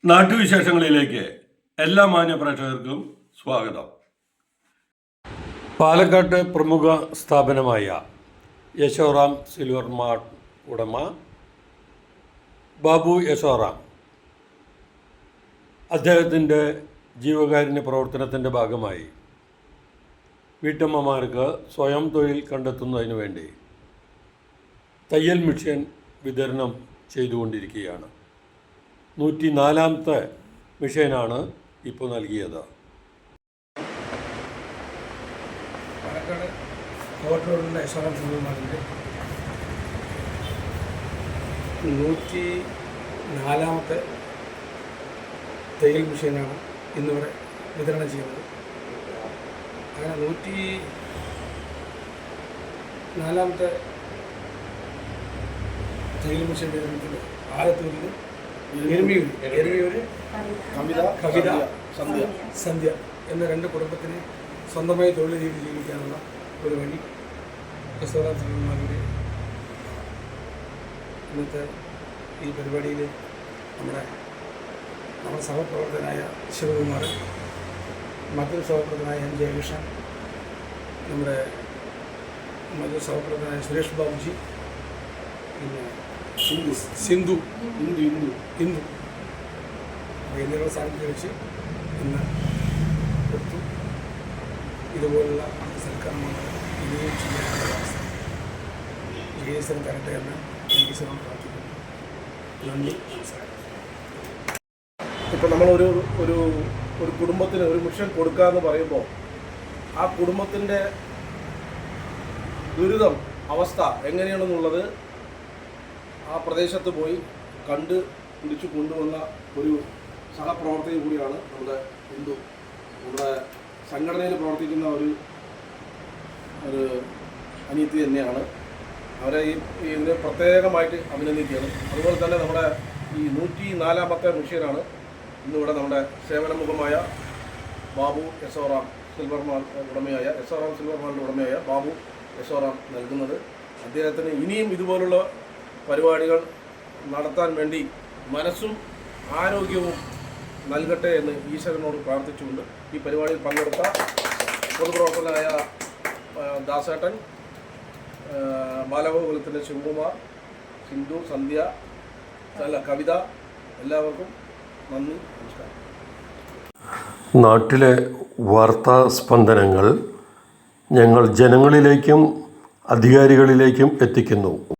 നാട്ടുവിശേഷങ്ങളിലേക്ക് എല്ലാ മാന്യ പ്രേക്ഷകർക്കും സ്വാഗതം. പാലക്കാട്ട് പ്രമുഖ സ്ഥാപനമായ യശോറാം സിൽവർ മാർട്ട് ഉടമ ബാബു യശോറാം അദ്ദേഹത്തിൻ്റെ ജീവകാരുണ്യ പ്രവർത്തനത്തിൻ്റെ ഭാഗമായി വീട്ടമ്മമാർക്ക് സ്വയം തൊഴിൽ കണ്ടെത്തുന്നതിന് വേണ്ടി തയ്യൽ മെഷീൻ വിതരണം ചെയ്തുകൊണ്ടിരിക്കുകയാണ്. 104ാമത്തെ മെഷീനാണ് ഇപ്പോൾ നൽകിയത്. പാലക്കാട് കോട്ടൂരിലുള്ള യശോറാം സിൽവർ മാർട്ടിൻ്റെ 104ാമത്തെ തയ്യൽ മെഷീനാണ് ഇന്നിവിടെ വിതരണം ചെയ്യുന്നത്. അങ്ങനെ 104ാമത്തെ തയ്യൽ മെഷീൻ വിതരണത്തിൽ ആലത്തൂരിൽ എരുമിയൂര് കവിത സന്ധ്യ എന്ന രണ്ട് കുടുംബത്തിന് സ്വന്തമായി തൊഴിൽ ചെയ്ത് ജീവിക്കാനുള്ള ഒരു വഴി യശോറാം സിൽവർ മാർട്ടിൻ്റെ ഇന്നത്തെ ഈ പരിപാടിയിൽ നമ്മുടെ സഹപ്രവർത്തകനായ ശിവകുമാർ, മറ്റൊരു സഹപ്രവർത്തകനായ എൻ ജയകൃഷ്ണൻ, നമ്മുടെ മറ്റൊരു സഹപ്രവർത്തകനായ സുരേഷ് ബാബുജി, പിന്നെ സിന്ധു എന്നിവരുടെ സാന്നിധ്യം വെച്ച് ഇന്ന് കൊടുത്തു. ഇതുപോലുള്ള സൽക്കർമ്മങ്ങൾ ഇനിയും ചെയ്യാനുള്ള അവസ്ഥ ഈശ്വരൻ തരട്ടെ എന്ന് ഈശ്വരൻ പ്രാർത്ഥിക്കുന്നു. നന്ദി, നമസ്കാരം. ഇപ്പം നമ്മളൊരു ഒരു ഒരു കുടുംബത്തിന് ഒരു മിഷൻ കൊടുക്കുക എന്ന് പറയുമ്പോൾ ആ കുടുംബത്തിൻ്റെ ദുരിതം അവസ്ഥ എങ്ങനെയാണെന്നുള്ളത് ആ പ്രദേശത്ത് പോയി കണ്ട് പിടിച്ചു കൊണ്ടുവന്ന ഒരു സഹപ്രവർത്തക കൂടിയാണ് നമ്മുടെ സംഘടനയിൽ പ്രവർത്തിക്കുന്ന ഒരു അനിയത്തി തന്നെയാണ്. അവരെ ഇതിന് പ്രത്യേകമായിട്ട് അഭിനന്ദിക്കുകയാണ്. അതുപോലെ തന്നെ നമ്മുടെ ഈ 104ാമത്തെ മെഷീനാണ് ഇന്നിവിടെ നമ്മുടെ സേവനമുഖമായ ബാബു യശോറാം സിൽവർ മാർട്ടിൻ്റെ ഉടമയായ ബാബു യശോറാം നൽകുന്നത്. അദ്ദേഹത്തിന് ഇനിയും ഇതുപോലുള്ള പരിപാടികൾ നടത്താൻ വേണ്ടി മനസ്സും ആരോഗ്യവും നൽകട്ടെ എന്ന് ഈശ്വരനോട് പ്രാർത്ഥിച്ചുകൊണ്ട് ഈ പരിപാടിയിൽ പങ്കെടുത്ത പൊതുപ്രവർത്തകനായ ദാസേട്ടൻ, ബാലഗോകുലത്തിൻ്റെ ശിവകുമാർ, സിന്ധു, സന്ധ്യ, കവിത, എല്ലാവർക്കും നന്ദി, നമസ്കാരം. നാട്ടിലെ വാർത്താ സ്പന്ദനങ്ങൾ ഞങ്ങൾ ജനങ്ങളിലേക്കും അധികാരികളിലേക്കും എത്തിക്കുന്നു.